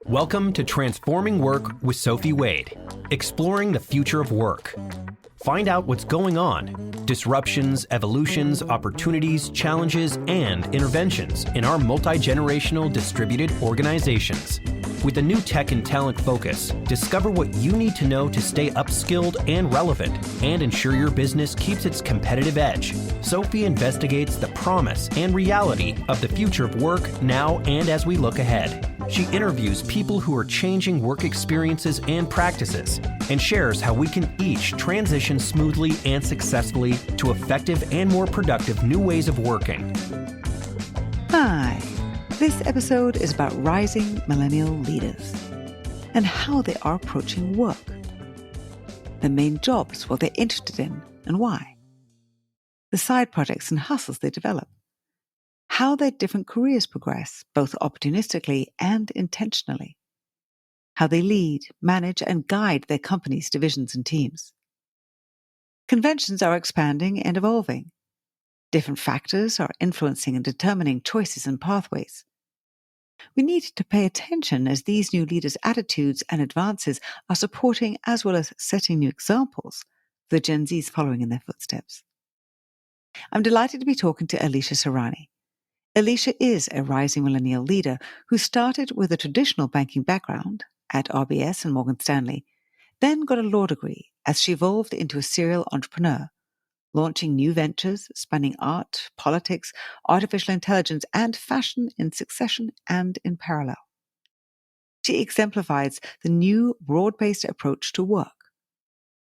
Welcome to Transforming Work with Sophie Wade, exploring the future of work. Find out what's going on, disruptions, evolutions, opportunities, challenges, and interventions in our multi-generational distributed organizations. With a new tech and talent focus, discover what you need to know to stay upskilled and relevant and ensure your business keeps its competitive edge. Sophie investigates the promise and reality of the future of work now and as we look ahead. She interviews people who are changing work experiences and practices and shares how we can each transition smoothly and successfully to effective and more productive new ways of working. Hi. This episode is about rising millennial leaders and how they are approaching work, their main jobs, what they're interested in and why, the side projects and hustles they develop, how their different careers progress, both opportunistically and intentionally, how they lead, manage, and guide their companies, divisions, and teams. Conventions are expanding and evolving. Different factors are influencing and determining choices and pathways. We need to pay attention as these new leaders' attitudes and advances are supporting as well as setting new examples for the Gen Zs following in their footsteps. I'm delighted to be talking to Alicia Serrani. Alicia is a rising millennial leader who started with a traditional banking background at RBS and Morgan Stanley, then got a law degree as she evolved into a serial entrepreneur, launching new ventures spanning art, politics, artificial intelligence, and fashion in succession and in parallel. She exemplifies the new broad-based approach to work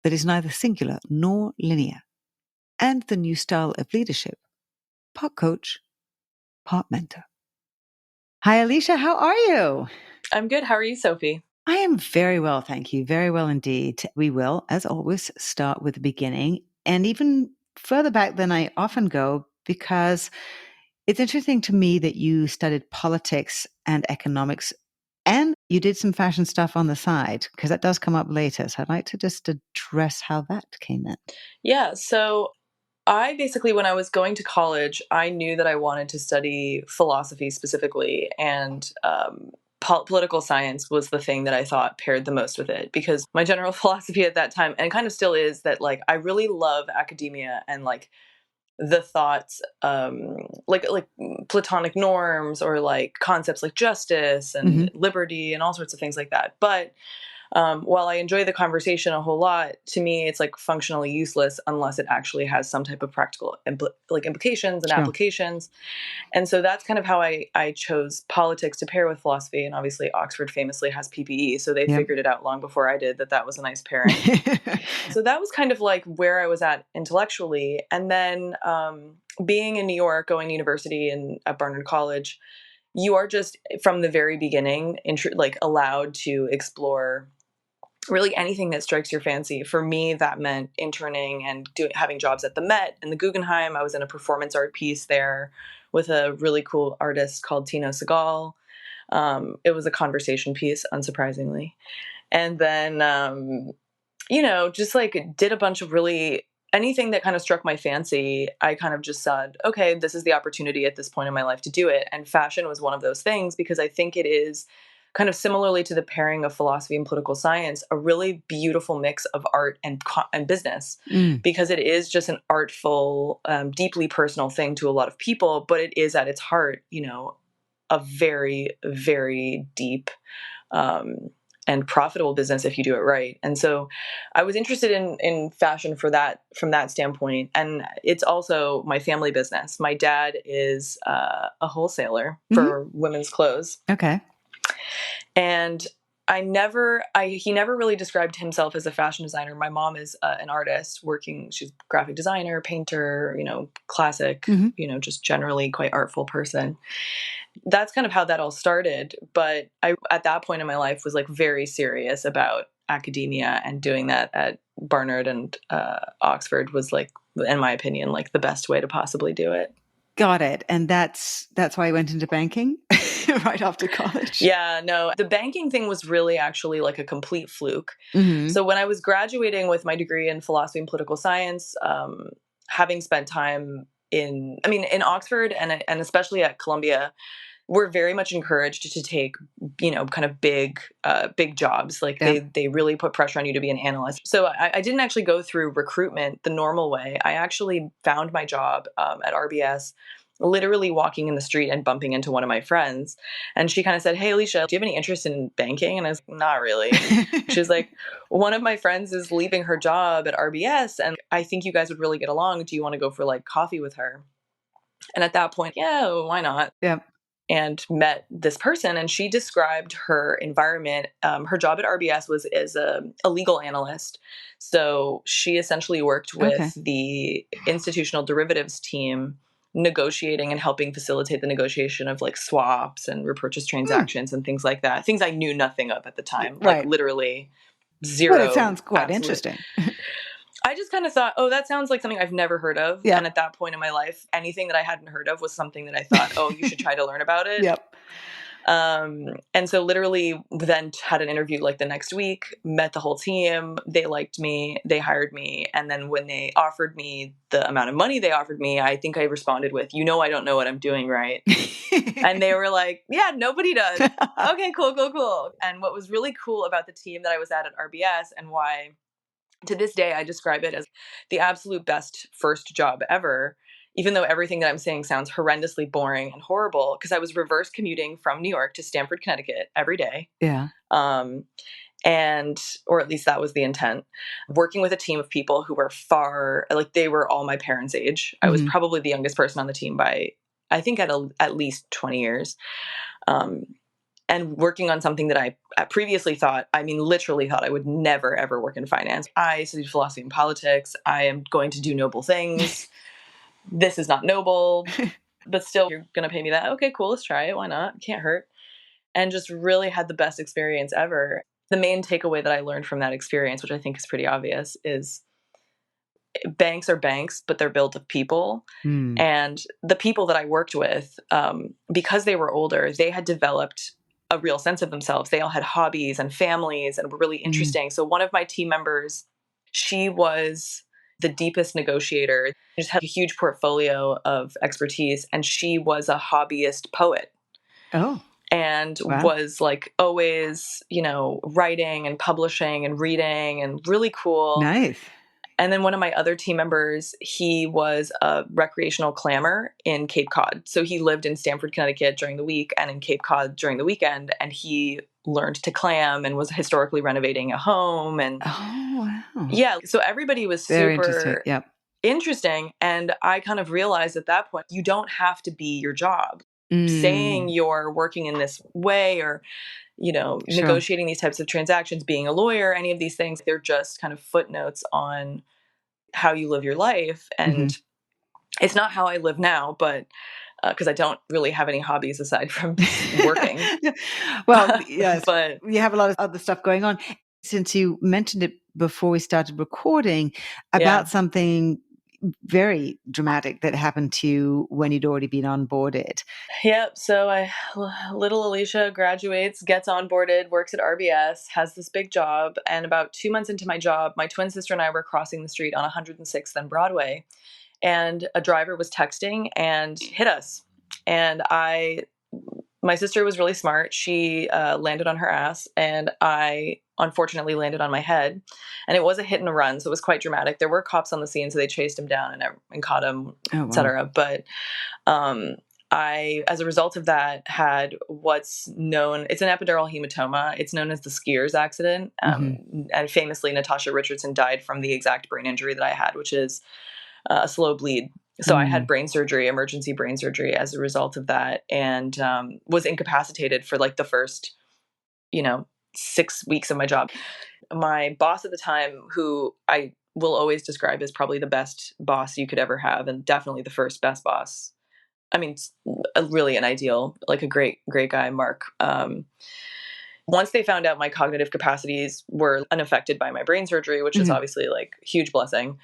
that is neither singular nor linear, and the new style of leadership, part coach, part mentor. Hi, Alicia. How are you? I'm good. How are you, Sophie? I am very well, thank you. Very well indeed. We will, as always, start with the beginning and even further back than I often go, because it's interesting to me that you studied politics and economics and you did some fashion stuff on the side, because that does come up later. So I'd like to just address how that came in. Yeah. So I basically, when I was going to college, I knew that I wanted to study philosophy specifically, and political science was the thing that I thought paired the most with it, because my general philosophy at that time, and kind of still is, that like I really love academia and like the thoughts, like Platonic norms or like concepts like justice and liberty and all sorts of things like that. But while I enjoy the conversation a whole lot, to me, it's like functionally useless unless it actually has some type of practical implications and applications. And so that's kind of how I chose politics to pair with philosophy. And obviously, Oxford famously has PPE, so they figured it out long before I did that was a nice pairing. So that was kind of like where I was at intellectually. And then being in New York, going to university and at Barnard College, you are just from the very beginning like allowed to explore really anything that strikes your fancy. For me, that meant interning and having jobs at the Met and the Guggenheim. I was in a performance art piece there with a really cool artist called Tino Segal. It was a conversation piece, unsurprisingly. And then, just like did a bunch of really anything that kind of struck my fancy. I kind of just said, okay, this is the opportunity at this point in my life to do it. And fashion was one of those things, because I think it is kind of similarly to the pairing of philosophy and political science, a really beautiful mix of art and business, because it is just an artful, deeply personal thing to a lot of people, but it is at its heart, a very, very deep and profitable business if you do it right. And so I was interested in fashion from that standpoint. And it's also my family business. My dad is a wholesaler for women's clothes. Okay. And he never really described himself as a fashion designer. My mom is an artist she's a graphic designer, painter, classic, just generally quite artful person. That's kind of how that all started. But I, at that point in my life, was like very serious about academia, and doing that at Barnard and Oxford was like, in my opinion, like the best way to possibly do it. Got it. And that's why I went into banking right after college. Yeah, no, the banking thing was really actually like a complete fluke. So when I was graduating with my degree in philosophy and political science, having spent time in Oxford and especially at Columbia, we're very much encouraged to take, kind of big jobs. Like they really put pressure on you to be an analyst. So I didn't actually go through recruitment the normal way. I actually found my job at RBS literally walking in the street and bumping into one of my friends. And she kind of said, "Hey, Alicia, do you have any interest in banking?" And I was like, "Not really." She was like, "One of my friends is leaving her job at RBS and I think you guys would really get along. Do you want to go for like coffee with her?" And at that point, yeah, why not? Yeah. And met this person, and she described her environment. Her job at RBS was as a legal analyst. So she essentially worked with the institutional derivatives team, negotiating and helping facilitate the negotiation of like swaps and repurchase transactions and things like that. Things I knew nothing of at the time, like literally zero. But it sounds quite interesting. I just kind of thought, oh, that sounds like something I've never heard of. Yeah. And at that point in my life, anything that I hadn't heard of was something that I thought, oh, you should try to learn about it. Yep. And so literally then had an interview like the next week, met the whole team. They liked me. They hired me. And then when they offered me the amount of money they offered me, I think I responded with, I don't know what I'm doing, right? And they were like, yeah, nobody does. Okay, cool. And what was really cool about the team that I was at RBS, and why to this day I describe it as the absolute best first job ever, even though everything that I'm saying sounds horrendously boring and horrible, because I was reverse commuting from New York to Stamford, Connecticut every day. Yeah. Or at least that was the intent, working with a team of people who were they were all my parents' age. I was probably the youngest person on the team by, I think, at least 20 years. And working on something that I previously literally thought I would never, ever work in finance. I studied philosophy and politics. I am going to do noble things. This is not noble, but still, you're going to pay me that. Okay, cool. Let's try it. Why not? Can't hurt. And just really had the best experience ever. The main takeaway that I learned from that experience, which I think is pretty obvious, is banks are banks, but they're built of people. And the people that I worked with, because they were older, they had developed a real sense of themselves. They all had hobbies and families and were really interesting. So one of my team members, she was the deepest negotiator, just had a huge portfolio of expertise, and she was a hobbyist poet. Oh. And was like always, writing and publishing and reading and really cool. Nice. And then one of my other team members, he was a recreational clammer in Cape Cod. So he lived in Stamford, Connecticut during the week and in Cape Cod during the weekend. And he learned to clam and was historically renovating a home. And yeah, so everybody was super interesting. And I kind of realized at that point, you don't have to be your job. Saying you're working in this way or negotiating these types of transactions, being a lawyer, any of these things, they're just kind of footnotes on how you live your life. And it's not how I live now, but because I don't really have any hobbies aside from working. Well, yes, but you have a lot of other stuff going on. Since you mentioned it before we started recording about something very dramatic that happened to you when you'd already been onboarded. Yep. So little Alicia graduates, gets onboarded, works at RBS, has this big job. And about 2 months into my job, my twin sister and I were crossing the street on 106th and Broadway. And a driver was texting and hit us. And my sister was really smart. She landed on her ass, and I unfortunately landed on my head. And it was a hit and run, so it was quite dramatic. There were cops on the scene, so they chased him down and caught him, etc. But I, as a result of that, had what's known, it's an epidural hematoma. It's known as the skiers accident. And famously, Natasha Richardson died from the exact brain injury that I had, which is a slow bleed. So I had brain surgery, emergency brain surgery as a result of that, and was incapacitated for like the first, 6 weeks of my job. My boss at the time, who I will always describe as probably the best boss you could ever have, and definitely the first best boss. I mean, really an ideal, like a great guy, Mark. Once they found out my cognitive capacities were unaffected by my brain surgery, which is obviously like a huge blessing,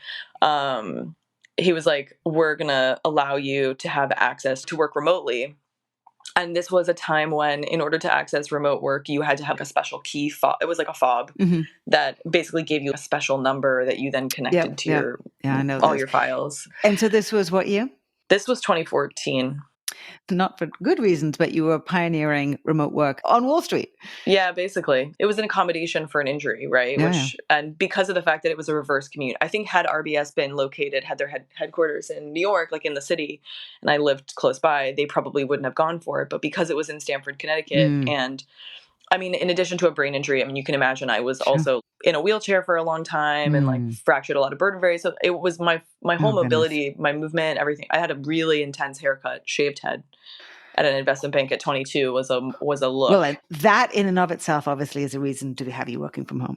he was like, we're going to allow you to have access to work remotely. And this was a time when, in order to access remote work, you had to have a special key fob. It was like a fob that basically gave you a special number that you then connected to your all your files. And so this was what year? This was 2014. Not for good reasons, but you were pioneering remote work on Wall Street. Yeah, basically. It was an accommodation for an injury, right? Yeah. And because of the fact that it was a reverse commute, I think had RBS been located, had their headquarters in New York, like in the city, and I lived close by, they probably wouldn't have gone for it. But because it was in Stamford, Connecticut, and I mean, in addition to a brain injury, I mean, you can imagine I was also in a wheelchair for a long time and like fractured a lot of vertebrae. So it was my whole mobility, my movement, everything. I had a really intense haircut, shaved head at an investment bank at 22 was a look. Well, that in and of itself obviously is a reason to have you working from home.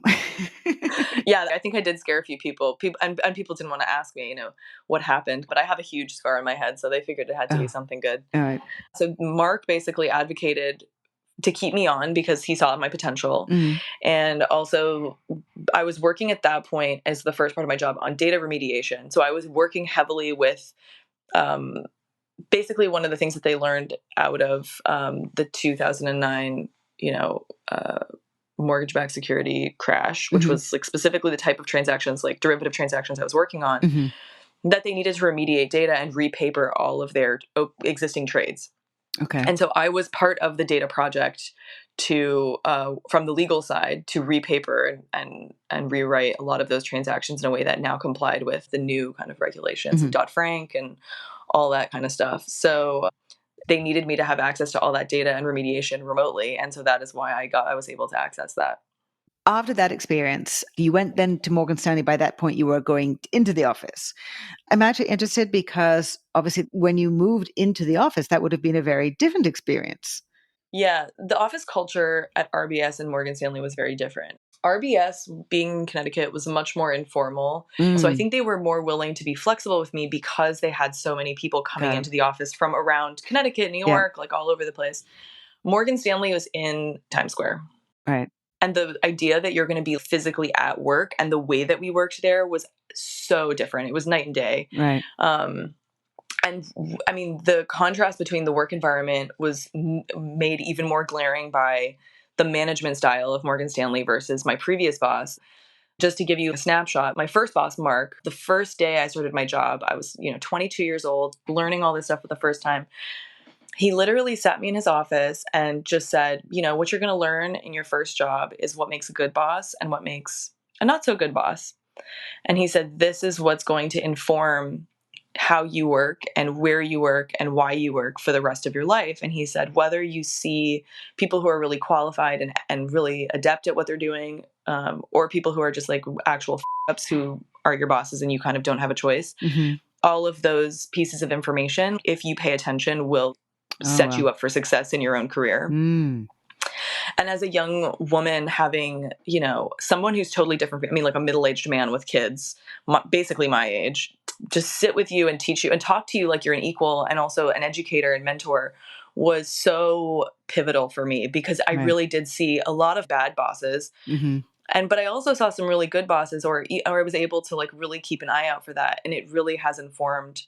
Yeah, I think I did scare a few people. And people didn't want to ask me, what happened. But I have a huge scar on my head, so they figured it had to be something good. All right. So Mark basically advocated to keep me on because he saw my potential. And also I was working at that point as the first part of my job on data remediation. So I was working heavily with basically one of the things that they learned out of the 2009, mortgage-backed security crash, which was like specifically the type of transactions, like derivative transactions I was working on, that they needed to remediate data and repaper all of their existing trades. Okay. And so I was part of the data project to, from the legal side, to repaper and rewrite a lot of those transactions in a way that now complied with the new kind of regulations of Dodd-Frank and all that kind of stuff. So they needed me to have access to all that data and remediation remotely. And so that is why I was able to access that. After that experience, you went then to Morgan Stanley. By that point, you were going into the office. I'm actually interested because obviously when you moved into the office, that would have been a very different experience. Yeah, the office culture at RBS and Morgan Stanley was very different. RBS, being in Connecticut, was much more informal. So I think they were more willing to be flexible with me because they had so many people coming into the office from around Connecticut, New York, like all over the place. Morgan Stanley was in Times Square. Right. And the idea that you're going to be physically at work and the way that we worked there was so different. It was night and day. Right. And I mean, the contrast between the work environment was made even more glaring by the management style of Morgan Stanley versus my previous boss. Just to give you a snapshot, my first boss, Mark, the first day I started my job, I was, 22 years old, learning all this stuff for the first time. He literally sat me in his office and just said, what you're going to learn in your first job is what makes a good boss and what makes a not so good boss. And he said, this is what's going to inform how you work and where you work and why you work for the rest of your life. And he said, whether you see people who are really qualified and really adept at what they're doing, or people who are just like actual f-ups who are your bosses and you kind of don't have a choice, all of those pieces of information, if you pay attention, will set you up for success in your own career. And as a young woman having, someone who's totally different, like a middle-aged man with kids, basically my age, just sit with you and teach you and talk to you like you're an equal and also an educator and mentor was so pivotal for me because I really did see a lot of bad bosses. But I also saw some really good bosses or I was able to like really keep an eye out for that. And it really has informed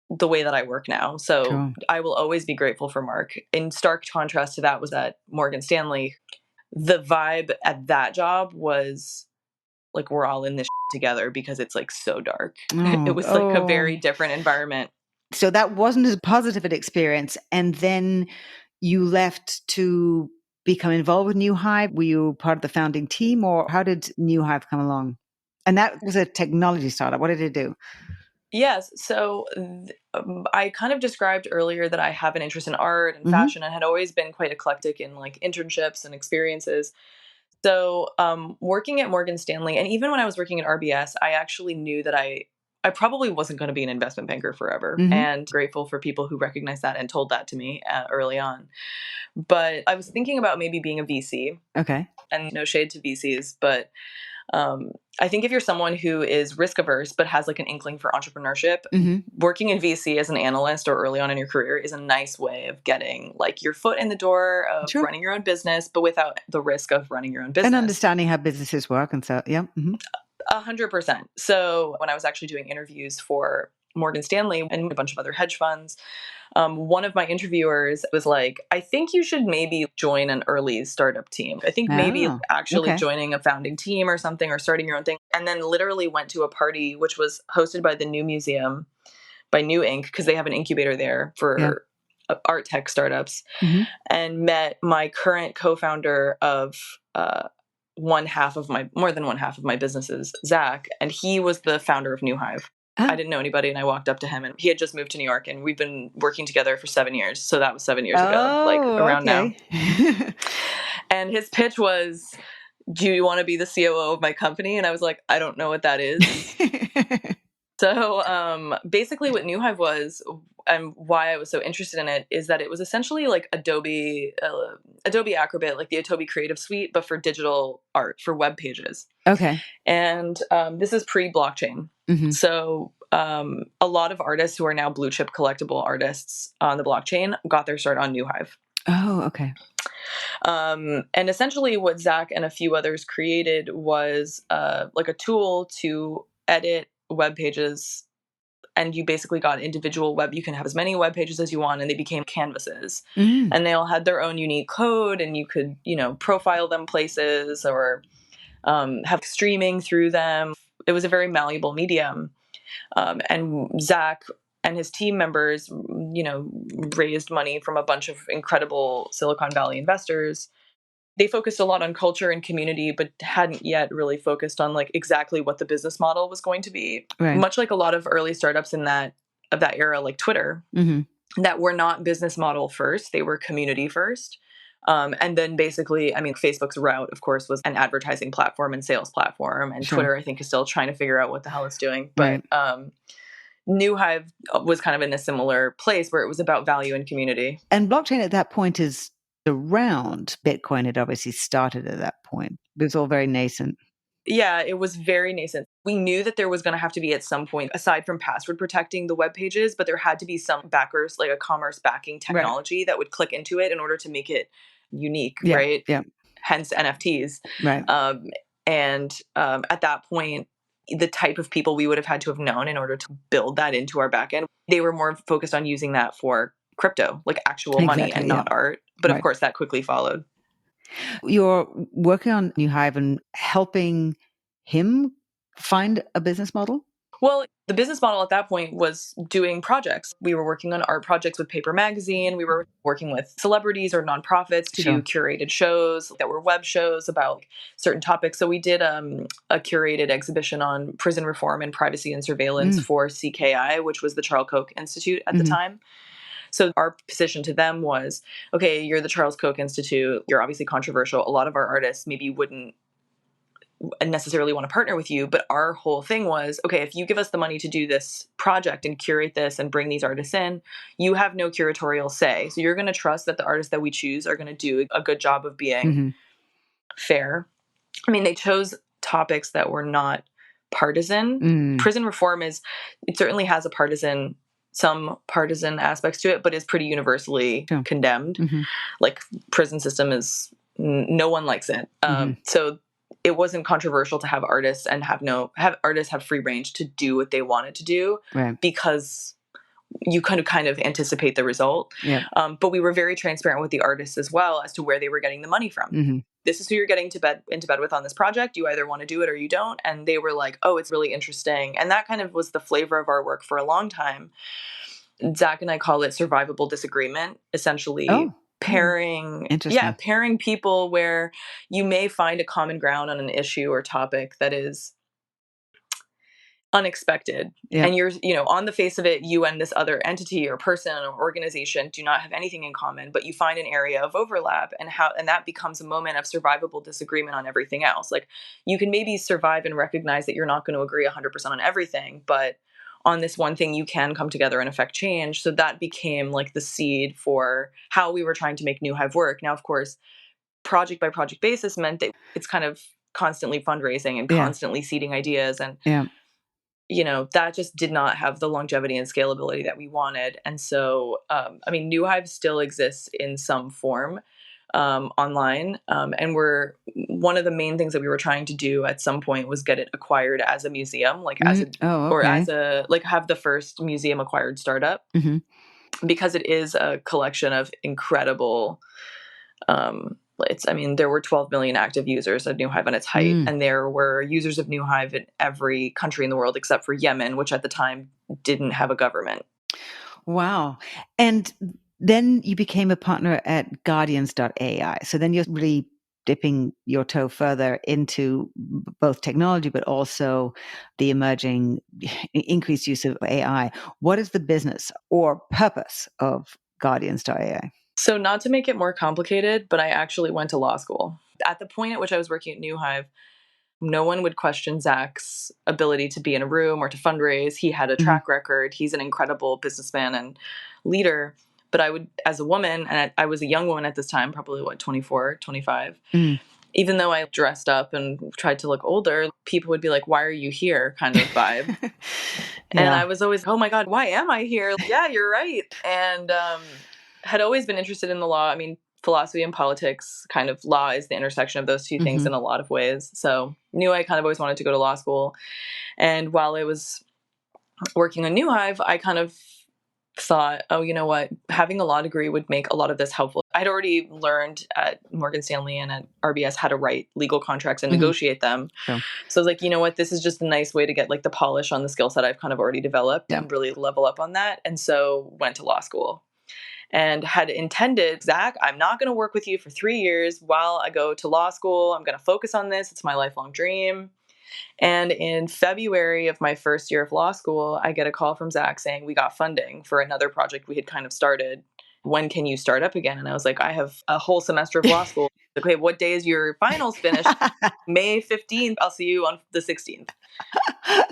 the way that I work now. So I will always be grateful for Mark. In stark contrast to that was at Morgan Stanley. The vibe at that job was like, we're all in this together because it's like so dark. It was like a very different environment. So that wasn't as positive an experience. And then you left to become involved with New Hive. Were you part of the founding team or how did New Hive come along? And that was a technology startup. What did it do? Yes. So I kind of described earlier that I have an interest in art and fashion and had always been quite eclectic in like internships and experiences. So working at Morgan Stanley, and even when I was working at RBS, I actually knew that I probably wasn't going to be an investment banker forever, and grateful for people who recognized that and told that to me early on. But I was thinking about maybe being a VC. Okay. And no shade to VCs, but I think if you're someone who is risk averse but has like an inkling for entrepreneurship, working in VC as an analyst or early on in your career is a nice way of getting like your foot in the door of running your own business, but without the risk of running your own business. And understanding how businesses work and so, 100%. So when I was actually doing interviews for Morgan Stanley and a bunch of other hedge funds, one of my interviewers was like, I think you should maybe join an early startup team. I think maybe actually joining a founding team or something or starting your own thing. And then literally went to a party, which was hosted by the New Museum, by New Inc., because they have an incubator there for art tech startups, Mm-hmm. and met my current co-founder of more than one half of my businesses, Zach, and he was the founder of Hive. I didn't know anybody, and I walked up to him, and he had just moved to New York, and we've been working together for 7 years. So that was 7 years ago, like around now. And his pitch was, do you want to be the COO of my company? And I was like, I don't know what that is. So basically what Hive was, and why I was so interested in it, is that it was essentially like Adobe Acrobat, like the Adobe Creative Suite, but for digital art, for web pages. Okay. And this is pre-blockchain. Mm-hmm. So a lot of artists who are now blue chip collectible artists on the blockchain got their start on Hive. Oh, okay. And essentially what Zach and a few others created was like a tool to edit web pages, and you basically got individual you can have as many web pages as you want, and they became canvases. And they all had their own unique code, and you could, profile them places or have streaming through them. It was a very malleable medium. And Zach and his team members, raised money from a bunch of incredible Silicon Valley investors. They focused a lot on culture and community, but hadn't yet really focused on like exactly what the business model was going to be. Right. Much like a lot of early startups of that era, like Twitter, that were not business model first, they were community first. And then basically, Facebook's route, of course, was an advertising platform and sales platform. And Sure. Twitter, I think, is still trying to figure out what the hell it's doing. But Hive was kind of in a similar place where it was about value and community. And blockchain at that point is around. Bitcoin had obviously started at that point. It was all very nascent. Yeah, it was very nascent. We knew that there was going to have to be at some point, aside from password protecting the web pages, but there had to be some backers, like a commerce backing technology that would click into it in order to make it unique, right? Yeah. Hence NFTs. Right. And at that point, the type of people we would have had to have known in order to build that into our backend, they were more focused on using that for crypto, like actual money and not art. But of course, that quickly followed. You're working on Hive and helping him find a business model? Well, the business model at that point was doing projects. We were working on art projects with Paper Magazine. We were working with celebrities or nonprofits to do curated shows that were web shows about certain topics. So we did a curated exhibition on prison reform and privacy and surveillance for CKI, which was the Charles Koch Institute at the time. So our position to them was, okay, you're the Charles Koch Institute. You're obviously controversial. A lot of our artists maybe wouldn't necessarily want to partner with you. But our whole thing was, okay, if you give us the money to do this project and curate this and bring these artists in, you have no curatorial say. So you're going to trust that the artists that we choose are going to do a good job of being fair. They chose topics that were not partisan. Prison reform it certainly has some partisan aspects to it, but is pretty universally condemned. Like prison system no one likes it. So it wasn't controversial to have artists and have artists have free range to do what they wanted to do, because you kind of anticipate the result. But we were very transparent with the artists as well as to where they were getting the money from. This is who you're getting into bed with on this project. You either want to do it or you don't. And they were like, oh, it's really interesting. And that kind of was the flavor of our work for a long time. Zach and I call it survivable disagreement, essentially. Pairing people where you may find a common ground on an issue or topic that is unexpected. And you're, on the face of it, you and this other entity or person or organization do not have anything in common, but you find an area of overlap, and that becomes a moment of survivable disagreement on everything else. Like, you can maybe survive and recognize that you're not going to agree 100% on everything, but on this one thing, you can come together and affect change. So that became like the seed for how we were trying to make Hive work. Now, of course, project by project basis meant that it's kind of constantly fundraising and constantly seeding ideas. And, that just did not have the longevity and scalability that we wanted. And so, Hive still exists in some form online. And one of the main things that we were trying to do at some point was get it acquired as a museum, like or as have the first museum acquired startup, because it is a collection of incredible, there were 12 million active users of Hive on its height. And there were users of Hive in every country in the world except for Yemen, which at the time didn't have a government. Wow. And Then you became a partner at Guardians.ai. So then you're really dipping your toe further into both technology, but also the emerging increased use of AI. What is the business or purpose of Guardians.ai? So not to make it more complicated, but I actually went to law school. At the point at which I was working at Hive, no one would question Zach's ability to be in a room or to fundraise. He had a track record. He's an incredible businessman and leader. But I would, as a woman, and I was a young woman at this time, probably 24, 25. Even though I dressed up and tried to look older, people would be like, "Why are you here?" kind of vibe. And I was always, "Oh my God, why am I here?" Yeah, you're right. And had always been interested in the law. I mean, philosophy and politics, kind of law is the intersection of those two things in a lot of ways. So knew I kind of always wanted to go to law school. And while I was working on Hive, I kind of thought, oh, you know what? Having a law degree would make a lot of this helpful. I'd already learned at Morgan Stanley and at RBS how to write legal contracts and negotiate them. Sure. So I was like, you know what? This is just a nice way to get like the polish on the skill set I've kind of already developed and really level up on that. And so went to law school and had intended, Zach, I'm not going to work with you for 3 years while I go to law school. I'm going to focus on this. It's my lifelong dream. And in February of my first year of law school, I get a call from Zach saying, we got funding for another project we had kind of started. When can you start up again? And I was like, I have a whole semester of law school. Okay, what day is your finals finished? May 15th. I'll see you on the 16th.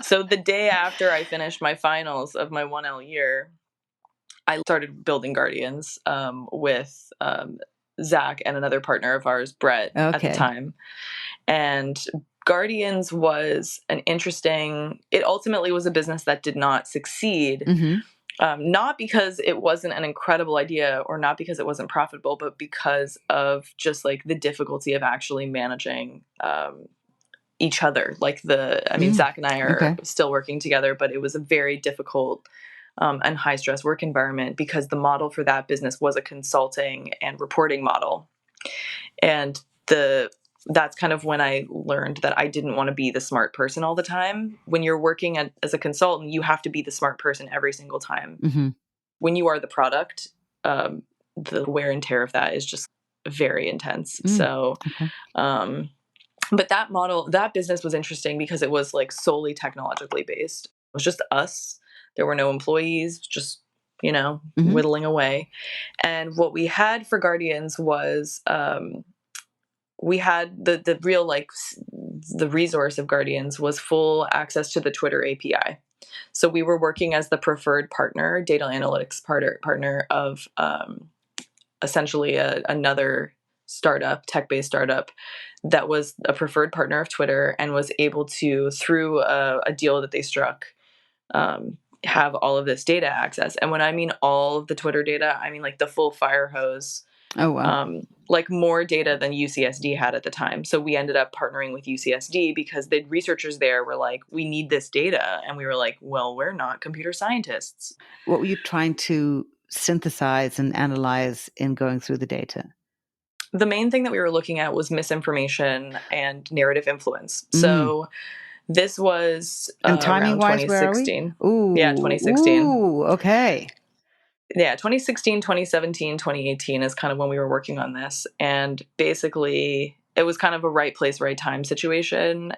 So the day after I finished my finals of my 1L year, I started building Guardians with Zach and another partner of ours, Brett, at the time. And Guardians was it ultimately was a business that did not succeed. Not because it wasn't an incredible idea or not because it wasn't profitable, but because of just like the difficulty of actually managing each other. Like Zach and I are still working together, but it was a very difficult and high stress work environment because the model for that business was a consulting and reporting model. And that's kind of when I learned that I didn't want to be the smart person all the time. When you're working as a consultant, you have to be the smart person every single time. When you are the product, the wear and tear of that is just very intense. So, but that business was interesting because it was like solely technologically based. It was just us. There were no employees, just, whittling away. And what we had for Guardians was, we had the real, like, the resource of Guardians was full access to the Twitter API. So we were working as the preferred partner, data analytics partner of essentially another startup, tech-based startup that was a preferred partner of Twitter and was able to, through a deal that they struck, have all of this data access. And when I mean all of the Twitter data, I mean like the full fire hose. Oh, wow. Like more data than UCSD had at the time. So we ended up partnering with UCSD because the researchers there were like, we need this data. And we were like, well, we're not computer scientists. What were you trying to synthesize and analyze in going through the data? The main thing that we were looking at was misinformation and narrative influence. So this was and timing-wise, 2016. Where are we? Ooh, yeah, 2016. Ooh, okay. Yeah, 2016, 2017, 2018 is kind of when we were working on this. And basically, it was kind of a right place, right time situation.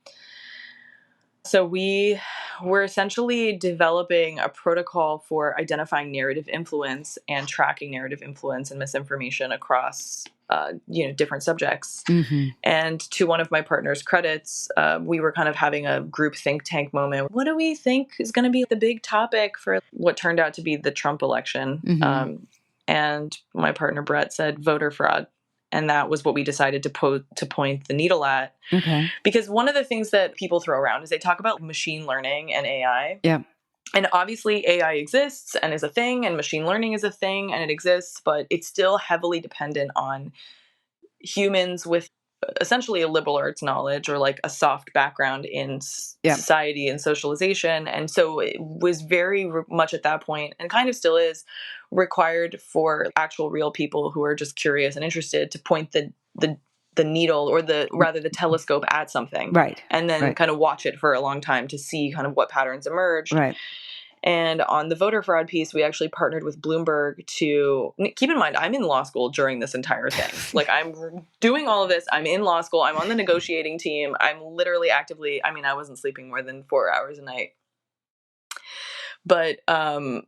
So we were essentially developing a protocol for identifying narrative influence and tracking narrative influence and misinformation across different subjects. And to one of my partner's credits, we were kind of having a group think tank moment. What do we think is going to be the big topic for what turned out to be the Trump election? And my partner Brett said voter fraud. And that was what we decided to point the needle at. Because one of the things that people throw around is they talk about machine learning and AI. Yeah. And obviously AI exists and is a thing, and machine learning is a thing and it exists, but it's still heavily dependent on humans with essentially a liberal arts knowledge or like a soft background in society and socialization. And so it was very much at that point, and kind of still is, required for actual real people who are just curious and interested to point the needle or the telescope at something. Right. And then kind of watch it for a long time to see kind of what patterns emerge. Right. And on the voter fraud piece, we actually partnered with Bloomberg to keep in mind, I'm in law school during this entire thing. Like, I'm doing all of this. I'm in law school. I'm on the negotiating team. I'm literally actively, I mean, I wasn't sleeping more than 4 hours a night. But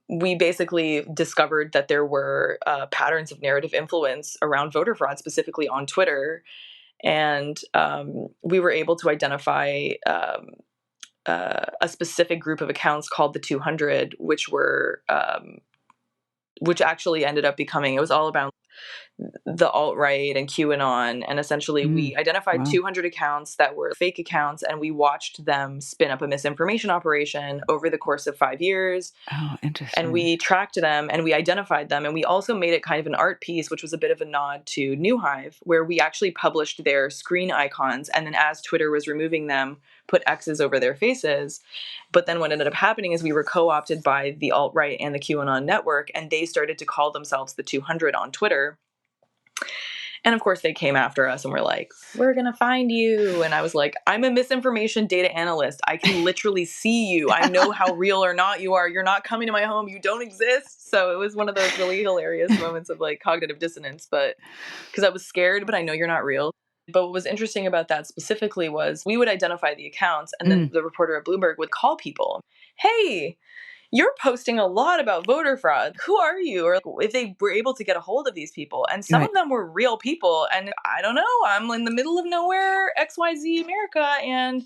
we basically discovered that there were patterns of narrative influence around voter fraud, specifically on Twitter. And we were able to identify a specific group of accounts called the 200, which actually ended up becoming, it was all about the alt-right and QAnon. And essentially we identified 200 accounts that were fake accounts, and we watched them spin up a misinformation operation over the course of 5 years. Oh, interesting. And we tracked them and we identified them. And we also made it kind of an art piece, which was a bit of a nod to Hive, where we actually published their screen icons. And then as Twitter was removing them, put X's over their faces. But then what ended up happening is we were co-opted by the alt-right and the QAnon network, and they started to call themselves the 200 on Twitter. And of course, they came after us and were like, we're going to find you. And I was like, I'm a misinformation data analyst. I can literally see you. I know how real or not you are. You're not coming to my home. You don't exist. So it was one of those really hilarious moments of like cognitive dissonance, but because I was scared, but I know you're not real. But what was interesting about that specifically was we would identify the accounts, and then the reporter at Bloomberg would call people. Hey, you're posting a lot about voter fraud. Who are you? Or if they were able to get a hold of these people. And some of them were real people. And I don't know, I'm in the middle of nowhere, XYZ America. And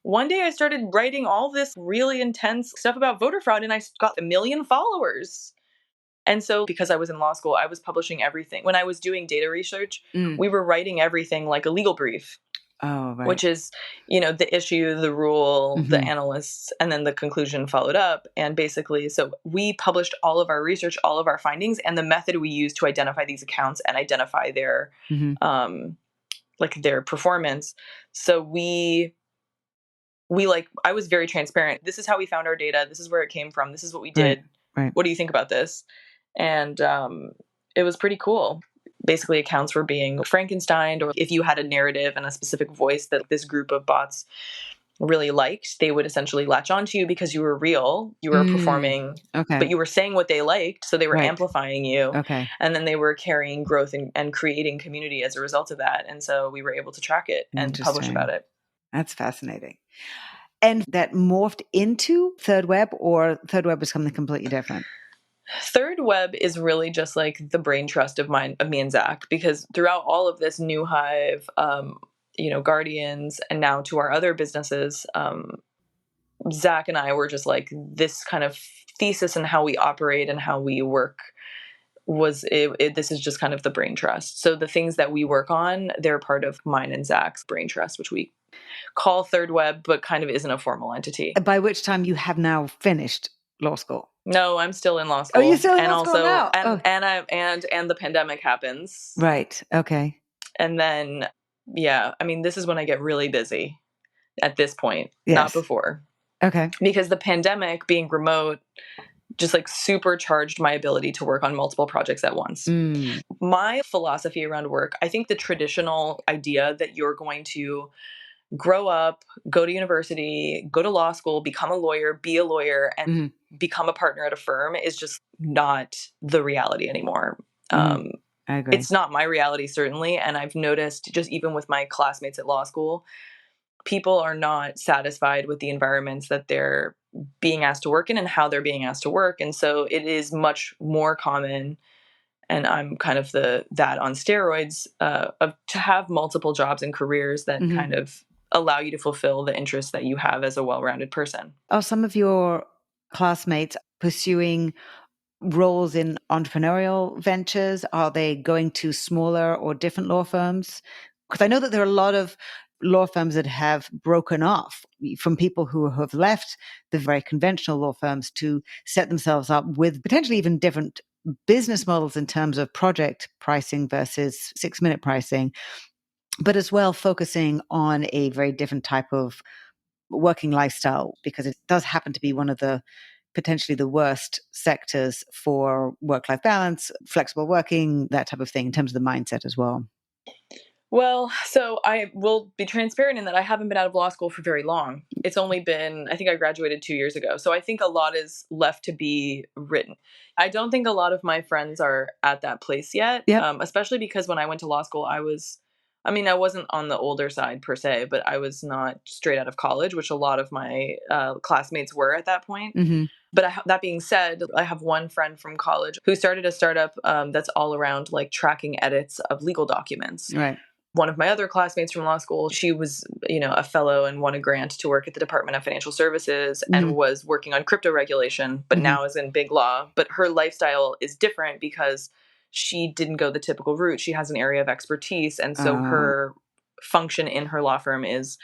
one day I started writing all this really intense stuff about voter fraud, and I got 1 million followers. And so because I was in law school, I was publishing everything. When I was doing data research, we were writing everything like a legal brief. Oh, right. Which is, the issue, the rule, the analysts, and then the conclusion followed up. And basically, so we published all of our research, all of our findings, and the method we used to identify these accounts and identify their, their performance. So I was very transparent. This is how we found our data. This is where it came from. This is what we did. Right. What do you think about this? And it was pretty cool. Basically, accounts were being Frankensteined, or if you had a narrative and a specific voice that this group of bots really liked, they would essentially latch onto you because you were real, you were performing, but you were saying what they liked, so they were amplifying you. And then they were carrying growth and creating community as a result of that. And so we were able to track it and publish about it. That's fascinating. And that morphed into Third Web, or Third Web was something completely different? Third Web is really just like the brain trust of me and Zach, because throughout all of this, New Hive, Guardians, and now to our other businesses, Zach and I were just like, this kind of thesis and how we operate and how we work this is just kind of the brain trust. So the things that we work on, they're part of mine and Zach's brain trust, which we call Third Web, but kind of isn't a formal entity. By which time you have now finished law school? No, I'm still in law school. Oh, you're still in law school now? And the pandemic happens. Right. Okay. And then, this is when I get really busy at this point, not before. Okay. Because the pandemic, being remote, just like supercharged my ability to work on multiple projects at once. My philosophy around work, I think the traditional idea that you're going to grow up, go to university, go to law school, become a lawyer, be a lawyer, and become a partner at a firm is just not the reality anymore. I agree. It's not my reality, certainly. And I've noticed, just even with my classmates at law school, people are not satisfied with the environments that they're being asked to work in and how they're being asked to work. And so it is much more common, and I'm kind of that on steroids, to have multiple jobs and careers that kind of allow you to fulfill the interests that you have as a well-rounded person. Are some of your classmates pursuing roles in entrepreneurial ventures? Are they going to smaller or different law firms? Because I know that there are a lot of law firms that have broken off from people who have left the very conventional law firms to set themselves up with potentially even different business models in terms of project pricing versus 6-minute pricing, but as well focusing on a very different type of working lifestyle, because it does happen to be one of the potentially the worst sectors for work-life balance, flexible working, that type of thing, in terms of the mindset as well. Well, so I will be transparent in that I haven't been out of law school for very long. It's only been, I think I graduated 2 years ago. So I think a lot is left to be written. I don't think a lot of my friends are at that place yet, Yep. especially because when I went to law school, I wasn't on the older side per se, but I was not straight out of college, which a lot of my classmates were at that point. Mm-hmm. But that being said, I have one friend from college who started a startup that's all around like tracking edits of legal documents. Right. One of my other classmates from law school, she was, a fellow and won a grant to work at the Department of Financial Services and was working on crypto regulation, but now is in big law. But her lifestyle is different because she didn't go the typical route. She has an area of expertise. And so her function in her law firm is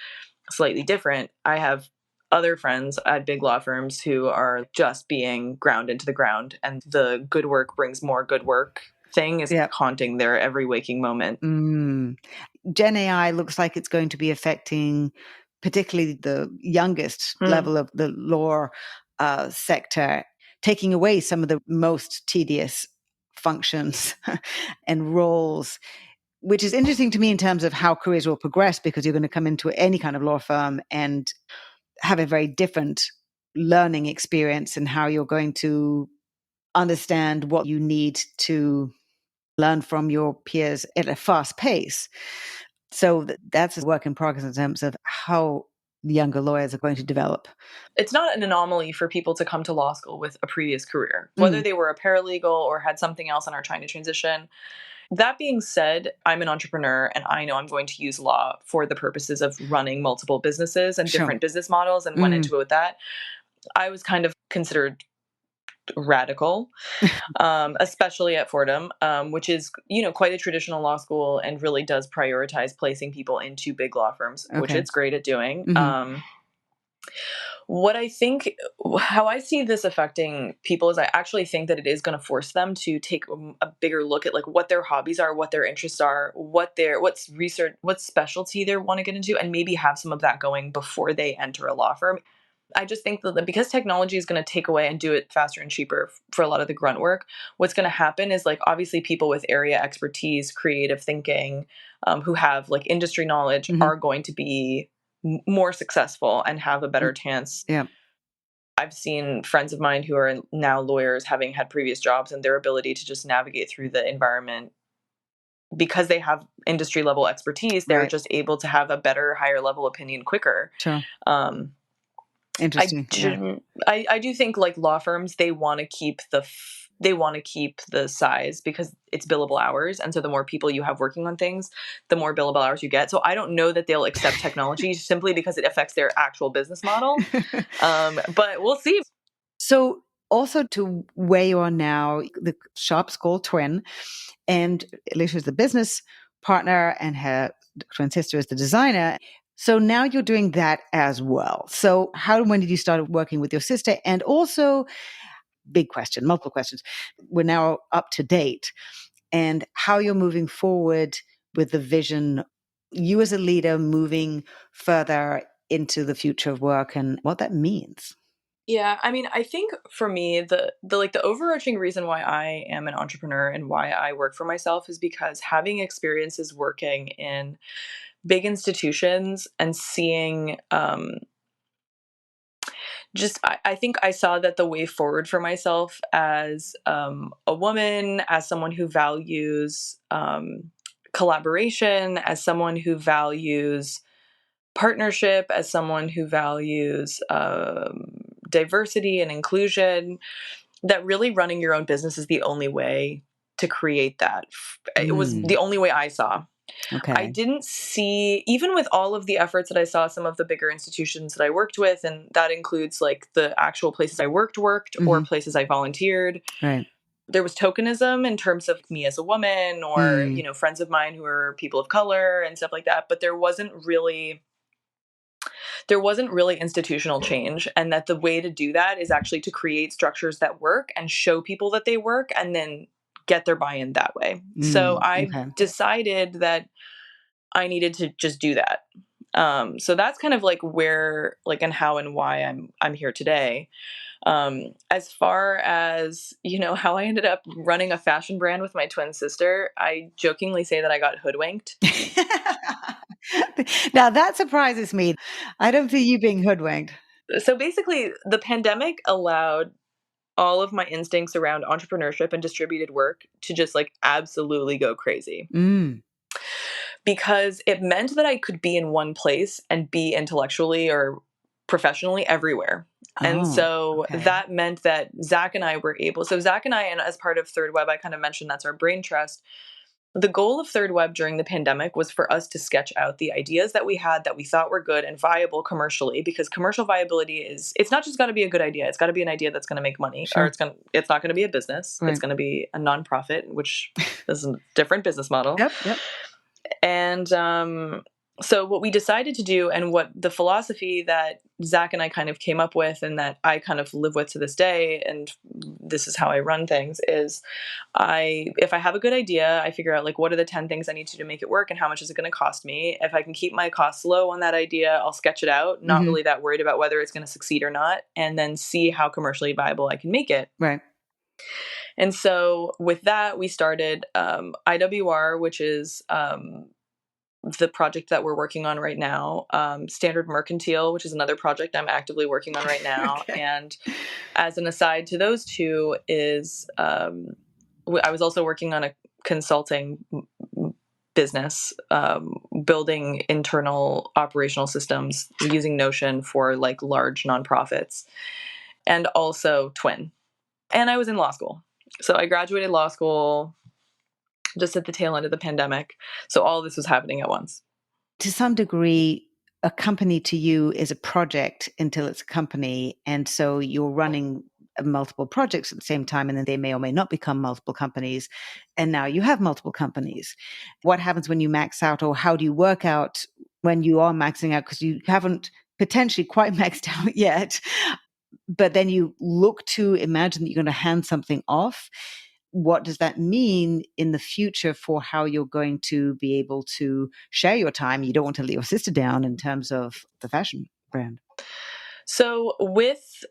slightly different. I have other friends at big law firms who are just being ground into the ground, and the good work brings more good work thing is haunting their every waking moment. Gen AI looks like it's going to be affecting particularly the youngest level of the law sector, taking away some of the most tedious functions and roles, which is interesting to me in terms of how careers will progress, because you're going to come into any kind of law firm and have a very different learning experience and how you're going to understand what you need to learn from your peers at a fast pace. So that's a work in progress in terms of how the younger lawyers are going to develop. It's not an anomaly for people to come to law school with a previous career, whether they were a paralegal or had something else and are trying to transition. That being said, I'm an entrepreneur and I know I'm going to use law for the purposes of running multiple businesses and different business models, and went into it with that. I was kind of considered radical, especially at Fordham, which is, quite a traditional law school and really does prioritize placing people into big law firms, which it's great at doing. What I think, how I see this affecting people is I actually think that it is going to force them to take a bigger look at like what their hobbies are, what their interests are, what's research, what specialty they want to get into, and maybe have some of that going before they enter a law firm. I just think that because technology is going to take away and do it faster and cheaper for a lot of the grunt work, what's going to happen is like obviously people with area expertise, creative thinking, who have like industry knowledge are going to be more successful and have a better chance. Yeah. I've seen friends of mine who are now lawyers having had previous jobs, and their ability to just navigate through the environment because they have industry level expertise, they're just able to have a better, higher level opinion quicker. Sure. Interesting. I do think like law firms, they want to keep the size because it's billable hours. And so the more people you have working on things, the more billable hours you get. So I don't know that they'll accept technology simply because it affects their actual business model. But we'll see. So also to where you are now, the shop's called T.W.I.N, and Alicia is the business partner and her twin sister is the designer. So now you're doing that as well. So how and when did you start working with your sister? And also, big question, multiple questions. We're now up to date, and how you're moving forward with the vision, you as a leader moving further into the future of work and what that means. Yeah, I mean, I think for me, the overarching reason why I am an entrepreneur and why I work for myself is because having experiences working in big institutions and seeing I think I saw that the way forward for myself as a woman, as someone who values collaboration, as someone who values partnership, as someone who values diversity and inclusion, that really running your own business is the only way to create that. It was the only way I saw. Okay. I didn't see, even with all of the efforts that I saw some of the bigger institutions that I worked with, and that includes like the actual places I worked or places I volunteered. Right. There was tokenism in terms of me as a woman or, friends of mine who are people of color and stuff like that. But there wasn't really institutional change, and that the way to do that is actually to create structures that work and show people that they work and then get their buy-in that way. So I decided that I needed to just do that. So that's kind of like where, like, and how and why I'm here today. As far as, how I ended up running a fashion brand with my twin sister, I jokingly say that I got hoodwinked. Now that surprises me. I don't see you being hoodwinked. So basically, the pandemic allowed all of my instincts around entrepreneurship and distributed work to just like absolutely go crazy. Mm. Because it meant that I could be in one place and be intellectually or professionally everywhere. And Oh, so okay. that meant that Zach and I were able, so Zach and I, and as part of Third Web, I kind of mentioned that's our brain trust. The goal of Third Web during the pandemic was for us to sketch out the ideas that we had that we thought were good and viable commercially, because commercial viability it's not just got to be a good idea. It's got to be an idea that's going to make money, Sure. or it's not going to be a business. Right. It's going to be a nonprofit, which is a different business model. Yep. And so what we decided to do, and what the philosophy that Zach and I kind of came up with and that I kind of live with to this day, and this is how I run things, is if I have a good idea, I figure out like what are the 10 things I need to make it work and how much is it going to cost me. If I can keep my costs low on that idea, I'll sketch it out, not really that worried about whether it's going to succeed or not, and then see how commercially viable I can make it. Right. And so with that, we started IWR, which is the project that we're working on right now, Standard Mercantile, which is another project I'm actively working on right now. Okay. And as an aside to those two is I was also working on a consulting business, building internal operational systems using Notion for like large nonprofits, and also T.W.I.N. And I was in law school. So I graduated law school just at the tail end of the pandemic. So all of this was happening at once. To some degree, a company to you is a project until it's a company. And so you're running multiple projects at the same time, and then they may or may not become multiple companies. And now you have multiple companies. What happens when you max out, or how do you work out when you are maxing out? Because you haven't potentially quite maxed out yet, but then you look to imagine that you're going to hand something off. What does that mean in the future for how you're going to be able to share your time? You don't want to let your sister down in terms of the fashion brand. So with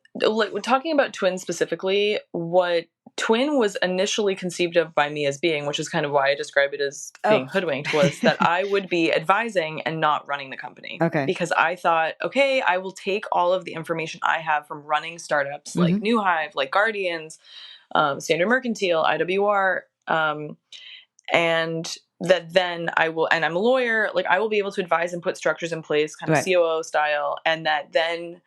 talking about T.W.I.N specifically, what T.W.I.N was initially conceived of by me as being, which is kind of why I describe it as being hoodwinked, was that I would be advising and not running the company. Okay. Because I thought, okay, I will take all of the information I have from running startups like New Hive, like Guardians, Standard Mercantile, IWR, and that then I will, and I'm a lawyer, like I will be able to advise and put structures in place, kind of COO style, and that then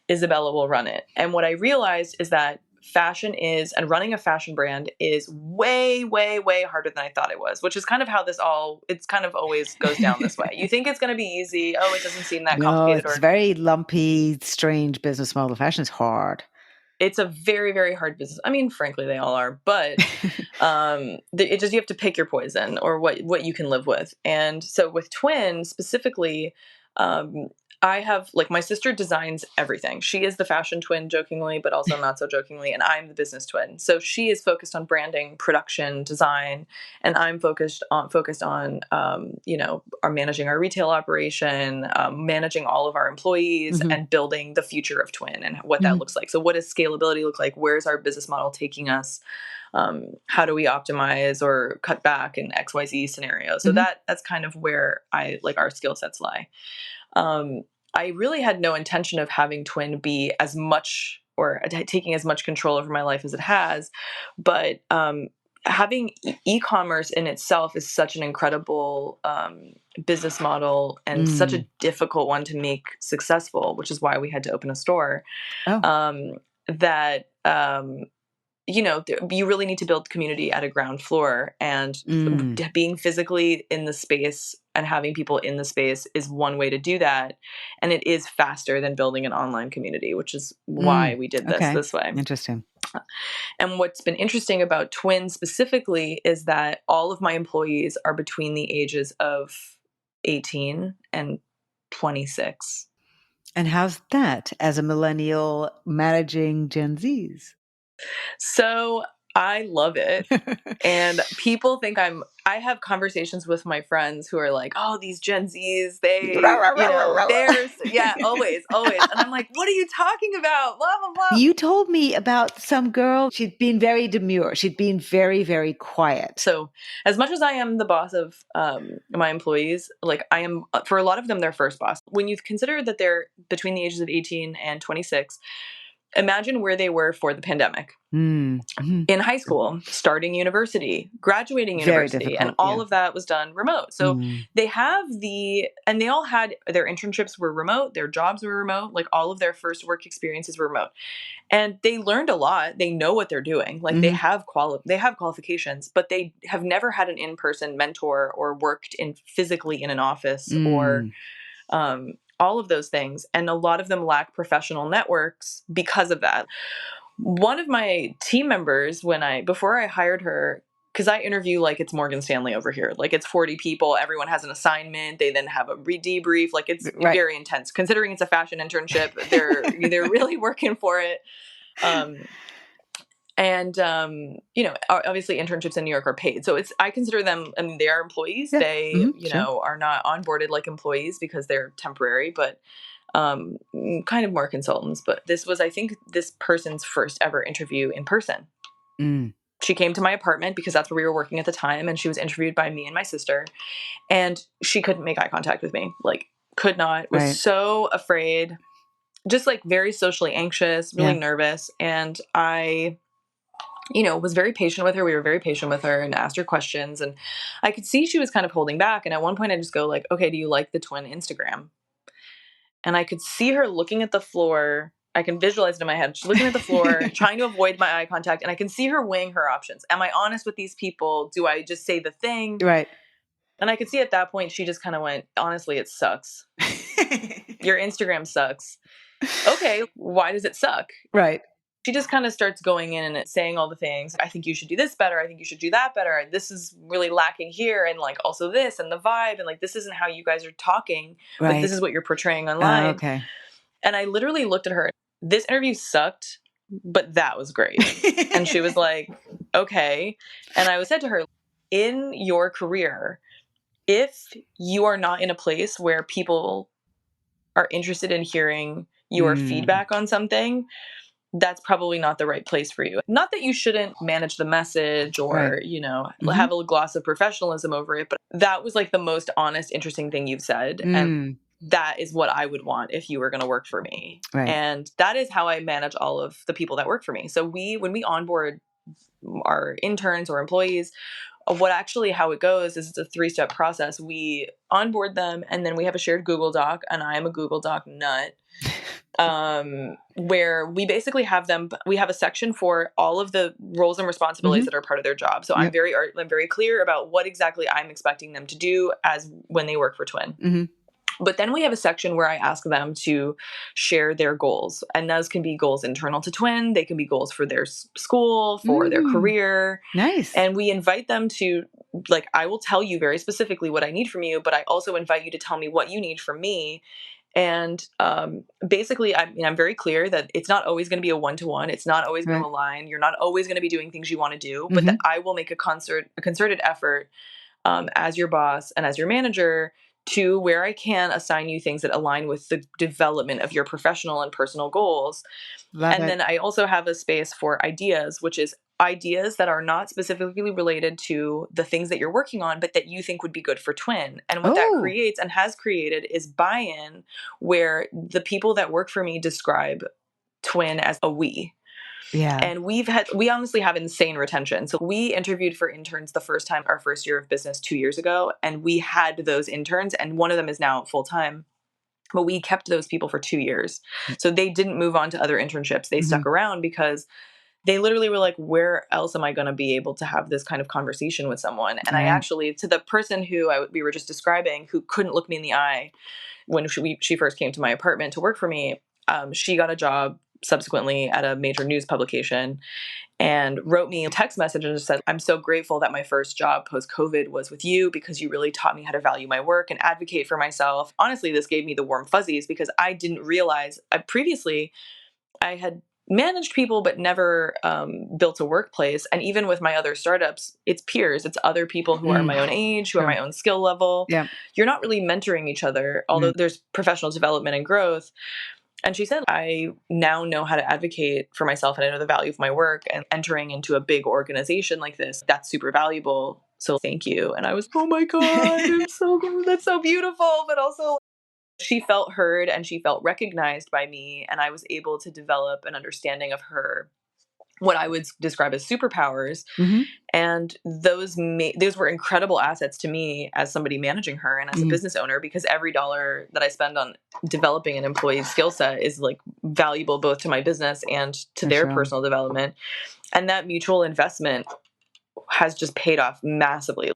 Isabella will run it. And what I realized is that fashion is, and running a fashion brand is way, way, way harder than I thought it was, which is kind of how it's kind of always goes down this way. You think it's going to be easy. Oh, it doesn't seem that complicated. It's very lumpy, strange business model. Fashion is hard. It's a very, very hard business. I mean, frankly, they all are, but it just, you have to pick your poison or what you can live with. And so with T.W.I.N specifically, I have, like, my sister designs everything. She is the fashion twin, jokingly, but also not so jokingly, and I'm the business twin. So she is focused on branding, production, design, and I'm focused on managing our retail operation, managing all of our employees, and building the future of T.W.I.N and what that looks like. So what does scalability look like? Where's our business model taking us? How do we optimize or cut back in XYZ scenarios? So that's kind of where our skill sets lie. I really had no intention of having T.W.I.N be as much, or taking as much control over my life as it has, but having e-commerce in itself is such an incredible business model and such a difficult one to make successful, which is why we had to open a store. You really need to build community at a ground floor, and being physically in the space and having people in the space is one way to do that. And it is faster than building an online community, which is why we did this way. Interesting. And what's been interesting about T.W.I.N specifically is that all of my employees are between the ages of 18 and 26. And how's that as a millennial managing Gen Zs? So I love it. And people think I have conversations with my friends who are like, oh, these Gen Zs, yeah, always. And I'm like, what are you talking about? Blah, blah, blah. You told me about some girl. She'd been very demure. She'd been very, very quiet. So as much as I am the boss of my employees, like I am, for a lot of them, their first boss. When you consider that they're between the ages of 18 and 26, imagine where they were for the pandemic. Mm-hmm. In high school, starting university, graduating university, and all of that was done remote. So they have and they all had their internships were remote, their jobs were remote, like all of their first work experiences were remote. And they learned a lot. They know what they're doing. Like they have qualifications, but they have never had an in-person mentor or worked physically in an office or all of those things. And a lot of them lack professional networks because of that. One of my team members, before I hired her, because I interview like it's Morgan Stanley over here, like it's 40 people, everyone has an assignment, they then have a debrief, like it's very intense. Considering it's a fashion internship, they're really working for it. Obviously internships in New York are paid. So I consider them, I mean, they are employees. Yeah. They, are not onboarded like employees because they're temporary, but kind of more consultants. But this was, I think, this person's first ever interview in person. She came to my apartment because that's where we were working at the time. And she was interviewed by me and my sister, and she couldn't make eye contact with me. Like could not, was so afraid, just like very socially anxious, really nervous. And I was very patient with her. We were very patient with her and asked her questions. And I could see she was kind of holding back. And at one point I just go like, okay, do you like the T.W.I.N Instagram? And I could see her looking at the floor. I can visualize it in my head. She's looking at the floor, trying to avoid my eye contact. And I can see her weighing her options. Am I honest with these people? Do I just say the thing? Right. And I could see at that point, she just kind of went, honestly, it sucks. Your Instagram sucks. Okay, why does it suck? Right. She just kind of starts going in and saying all the things. I think you should do this better. I think you should do that better. This is really lacking here. And like also this and the vibe. And like, this isn't how you guys are talking. Right. But this is what you're portraying online. Okay. And I literally looked at her. This interview sucked, but that was great. And she was like, okay. And I said to her, in your career, if you are not in a place where people are interested in hearing your feedback on something, that's probably not the right place for you. Not that you shouldn't manage the message or, have a gloss of professionalism over it, but that was like the most honest, interesting thing you've said. And that is what I would want if you were going to work for me. Right. And that is how I manage all of the people that work for me. So when we onboard our interns or employees, how it goes is it's a 3-step process. We onboard them, and then we have a shared Google Doc, and I am a Google Doc nut. Where we basically we have a section for all of the roles and responsibilities that are part of their job. So I'm very clear about what exactly I'm expecting them to do as when they work for T.W.I.N. But then we have a section where I ask them to share their goals. And those can be goals internal to T.W.I.N. They can be goals for their school, for their career. Nice. And we invite them to, like, I will tell you very specifically what I need from you, but I also invite you to tell me what you need from me. And basically, I'm very clear that it's not always going to be a one-to-one. It's not always going to align. You're not always going to be doing things you want to do, but that I will make a concerted effort as your boss and as your manager to where I can assign you things that align with the development of your professional and personal goals. Then I also have a space for ideas, which is ideas that are not specifically related to the things that you're working on, but that you think would be good for T.W.I.N. And what that creates and has created is buy-in, where the people that work for me describe T.W.I.N. as a we. Yeah. And we honestly have insane retention. So we interviewed for interns the first time, our first year of business 2 years ago, and we had those interns, and one of them is now full-time. But we kept those people for 2 years. So they didn't move on to other internships. They stuck around because they literally were like, where else am I going to be able to have this kind of conversation with someone? And I actually, to the person who we were just describing, who couldn't look me in the eye when she first came to my apartment to work for me, she got a job subsequently at a major news publication and wrote me a text message and just said, I'm so grateful that my first job post-COVID was with you because you really taught me how to value my work and advocate for myself. Honestly, this gave me the warm fuzzies because I didn't realize previously I had managed people, but never built a workplace. And even with my other startups, it's peers. It's other people who are my own age, who are my own skill level. Yeah. You're not really mentoring each other, although there's professional development and growth. And she said, I now know how to advocate for myself and I know the value of my work, and entering into a big organization like this, that's super valuable. So thank you. And I was, oh my God, I'm so good. That's so beautiful. But also she felt heard and she felt recognized by me. And I was able to develop an understanding of her, what I would describe as superpowers. And those were incredible assets to me as somebody managing her and as a business owner, because every dollar that I spend on developing an employee's skill set is like valuable both to my business and to their personal development. And that mutual investment has just paid off massively.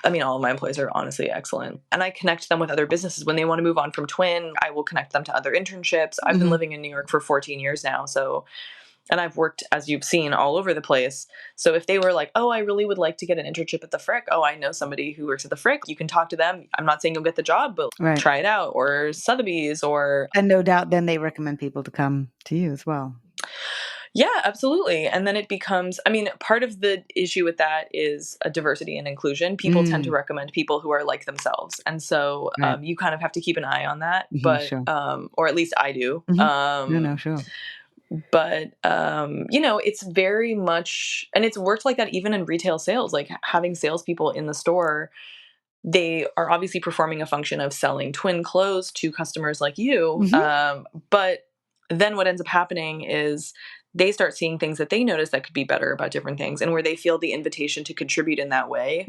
I mean, all of my employees are honestly excellent. And I connect them with other businesses. When they want to move on from T.W.I.N, I will connect them to other internships. I've been living in New York for 14 years now. And I've worked, as you've seen, all over the place. So if they were like, oh, I really would like to get an internship at the Frick. Oh, I know somebody who works at the Frick. You can talk to them. I'm not saying you'll get the job, but try it out. Or Sotheby's or... And no doubt then they recommend people to come to you as well. Yeah, absolutely. And then it becomes, I mean, part of the issue with that is a diversity and inclusion. People tend to recommend people who are like themselves. And so you kind of have to keep an eye on that. But, or at least I do. Sure. But, it's very much, and it's worked like that even in retail sales, like having salespeople in the store, they are obviously performing a function of selling T.W.I.N clothes to customers like you. But then what ends up happening is they start seeing things that they notice that could be better about different things. And where they feel the invitation to contribute in that way,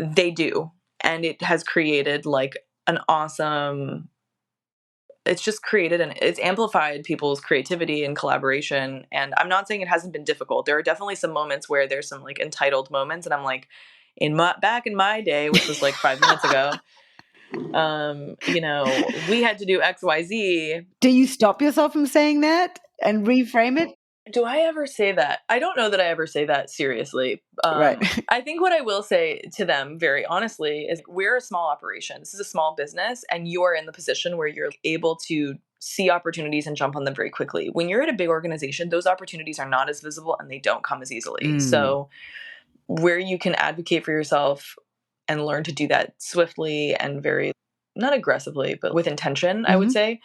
they do. And it has created like an awesome... It's just created and it's amplified people's creativity and collaboration. And I'm not saying it hasn't been difficult. There are definitely some moments where there's some like entitled moments. And I'm like, back in my day, which was like 5 minutes ago, we had to do X, Y, Z. Do you stop yourself from saying that and reframe it? Do I ever say that? I don't know that I ever say that seriously. Right. I think what I will say to them very honestly is we're a small operation. This is a small business and you're in the position where you're able to see opportunities and jump on them very quickly. When you're at a big organization, those opportunities are not as visible and they don't come as easily. So where you can advocate for yourself and learn to do that swiftly and very, not aggressively, but with intention, I would say,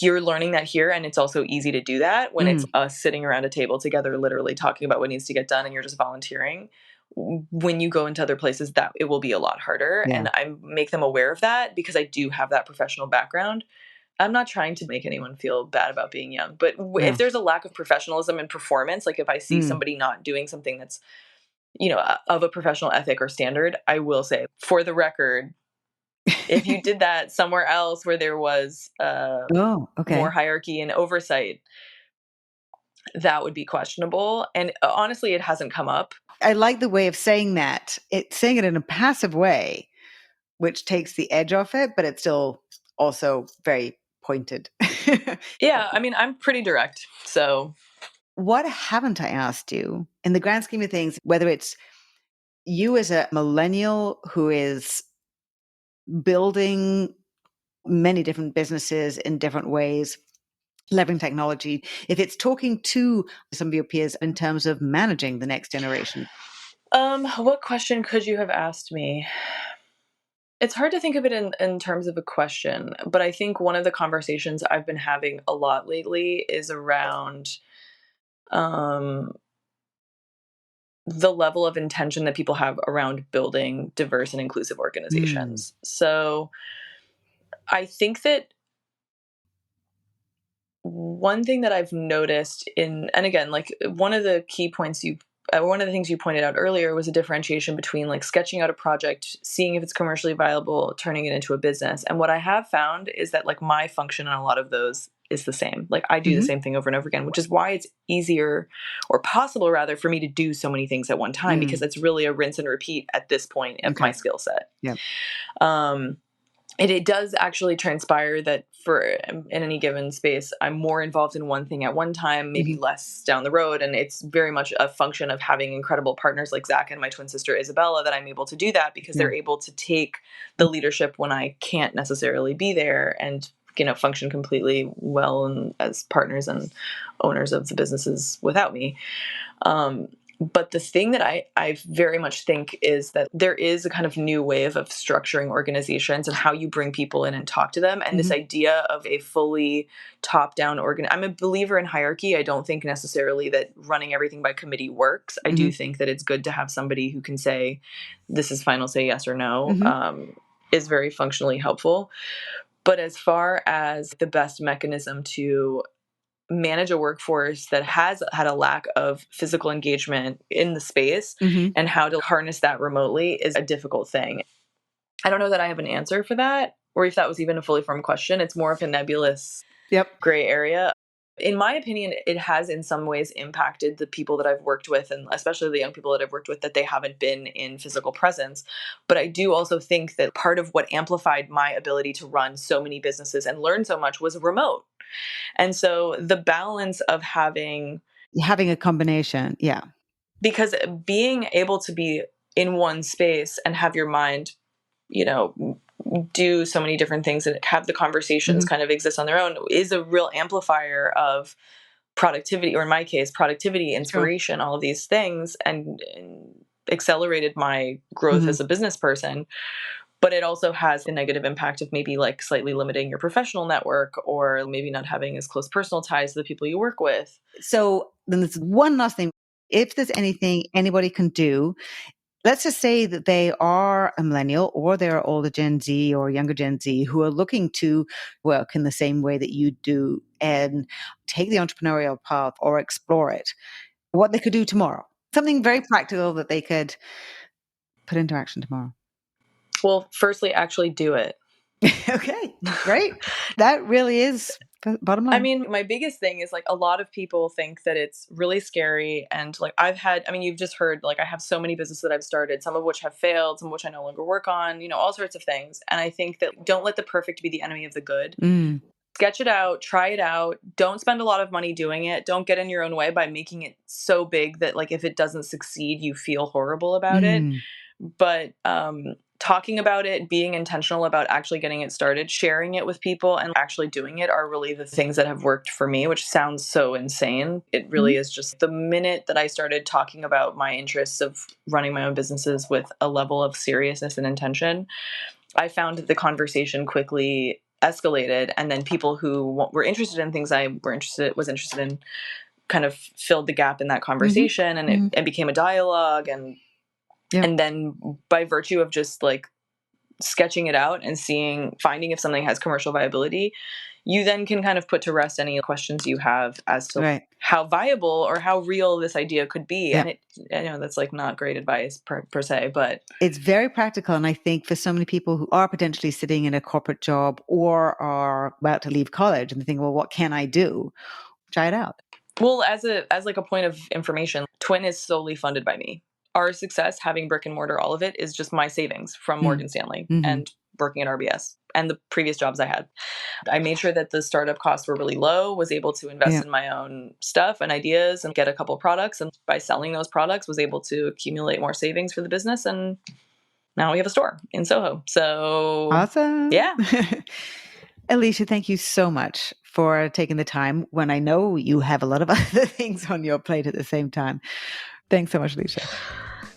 you're learning that here. And it's also easy to do that when it's us sitting around a table together, literally talking about what needs to get done and you're just volunteering. When you go into other places, that it will be a lot harder. And I make them aware of that because I do have that professional background. I'm not trying to make anyone feel bad about being young, but if there's a lack of professionalism and performance, like if I see somebody not doing something that's, of a professional ethic or standard, I will say, for the record, if you did that somewhere else where there was more hierarchy and oversight, that would be questionable. And honestly, it hasn't come up. I like the way of saying that. It's saying it in a passive way, which takes the edge off it, but it's still also very pointed. Yeah, I mean, I'm pretty direct. So what haven't I asked you in the grand scheme of things, whether it's you as a millennial who is building many different businesses in different ways, leveraging technology, if it's talking to some of your peers in terms of managing the next generation? What question could you have asked me? It's hard to think of it in terms of a question, but I think one of the conversations I've been having a lot lately is around the level of intention that people have around building diverse and inclusive organizations. So I think that one thing that I've noticed and again, like one of the things you pointed out earlier was a differentiation between like sketching out a project, seeing if it's commercially viable, turning it into a business. And what I have found is that like my function on a lot of those is the same. Like I do the same thing over and over again, which is why it's easier or possible rather for me to do so many things at one time because it's really a rinse and repeat at this point of my skill set. Yeah. And it does actually transpire that in any given space, I'm more involved in one thing at one time, maybe less down the road. And it's very much a function of having incredible partners like Zach and my twin sister, Isabella, that I'm able to do that because they're able to take the leadership when I can't necessarily be there and function completely well and as partners and owners of the businesses without me. But the thing that I very much think is that there is a kind of new wave of structuring organizations and how you bring people in and talk to them. And this idea of a fully top-down I'm a believer in hierarchy. I don't think necessarily that running everything by committee works. I do think that it's good to have somebody who can say, this is final, say yes or no, is very functionally helpful. But as far as the best mechanism to manage a workforce that has had a lack of physical engagement in the space and how to harness that remotely is a difficult thing. I don't know that I have an answer for that, or if that was even a fully formed question. It's more of a nebulous gray area. In my opinion, it has in some ways impacted the people that I've worked with, and especially the young people that I've worked with, that they haven't been in physical presence. But I do also think that part of what amplified my ability to run so many businesses and learn so much was remote. And so the balance of having a combination, because being able to be in one space and have your mind, do so many different things and have the conversations kind of exist on their own is a real amplifier of productivity, or in my case, productivity, inspiration, all of these things, and accelerated my growth as a business person. But it also has the negative impact of maybe like slightly limiting your professional network, or maybe not having as close personal ties to the people you work with. So then there's one last thing. If there's anything anybody can do, let's just say that they are a millennial or they're older Gen Z or younger Gen Z who are looking to work in the same way that you do and take the entrepreneurial path or explore it, what they could do tomorrow. Something very practical that they could put into action tomorrow. Well, firstly, actually do it. Okay, great. That really is bottom line. I mean, my biggest thing is like a lot of people think that it's really scary. And like you've just heard, like I have so many businesses that I've started, some of which have failed, some of which I no longer work on, all sorts of things. And I think that don't let the perfect be the enemy of the good. Sketch it out, try it out. Don't spend a lot of money doing it. Don't get in your own way by making it so big that like if it doesn't succeed, you feel horrible about it. But talking about it, being intentional about actually getting it started, sharing it with people, and actually doing it are really the things that have worked for me, which sounds so insane. It really is just the minute that I started talking about my interests of running my own businesses with a level of seriousness and intention, I found that the conversation quickly escalated. And then people who were interested in things I was interested in kind of filled the gap in that conversation, and it became a dialogue. And then by virtue of just like sketching it out and finding if something has commercial viability, you then can kind of put to rest any questions you have as to how viable or how real this idea could be. And I know that's like not great advice per se, but it's very practical. And I think for so many people who are potentially sitting in a corporate job or are about to leave college and they think, well, what can I do? Try it out. Well, as like a point of information, T.W.I.N is solely funded by me. Our success, having brick and mortar, all of it is just my savings from Morgan Stanley and working at RBS and the previous jobs I had. I made sure that the startup costs were really low, was able to invest in my own stuff and ideas and get a couple products. And by selling those products, was able to accumulate more savings for the business. And now we have a store in Soho. So awesome. Yeah. Alicia, thank you so much for taking the time when I know you have a lot of other things on your plate at the same time. Thanks so much, Alicia.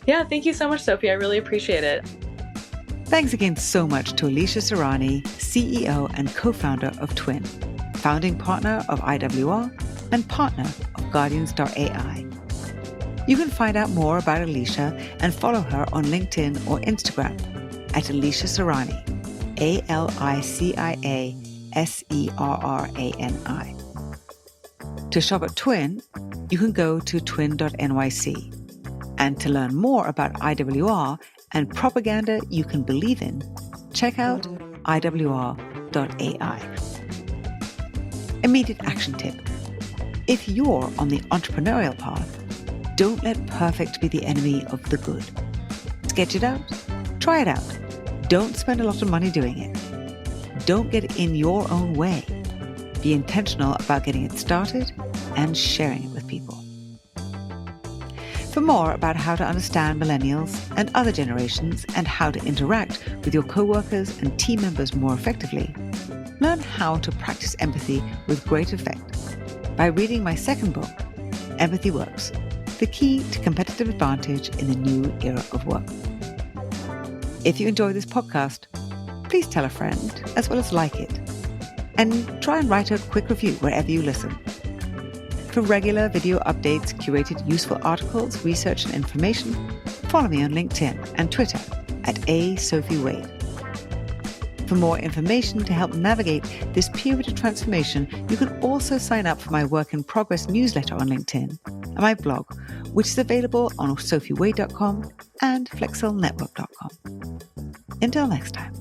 Yeah, thank you so much, Sophie. I really appreciate it. Thanks again so much to Alicia Serrani, CEO and co-founder of T.W.I.N, founding partner of IWR and partner of Guardians.ai. You can find out more about Alicia and follow her on LinkedIn or Instagram at Alicia Serrani, ALICIA SERRANI. To shop at T.W.I.N, you can go to twin.nyc. And to learn more about IWR and propaganda you can believe in, check out IWR.ai. Immediate action tip. If you're on the entrepreneurial path, don't let perfect be the enemy of the good. Sketch it out. Try it out. Don't spend a lot of money doing it. Don't get in your own way. Be intentional about getting it started and sharing it with people. For more about how to understand millennials and other generations and how to interact with your coworkers and team members more effectively, learn learn how to practice empathy with great effect by reading my second book, Empathy Works, The Key to Competitive Advantage in the New Era of Work. If you enjoy this podcast, please tell a friend as well as like it, and try and write a quick review wherever you listen. For regular video updates, curated useful articles, research and information, follow me on LinkedIn and Twitter at @ASophieWade. For more information to help navigate this period of transformation, you can also sign up for my Work in Progress newsletter on LinkedIn and my blog, which is available on sophiewade.com and flexelnetwork.com. Until next time.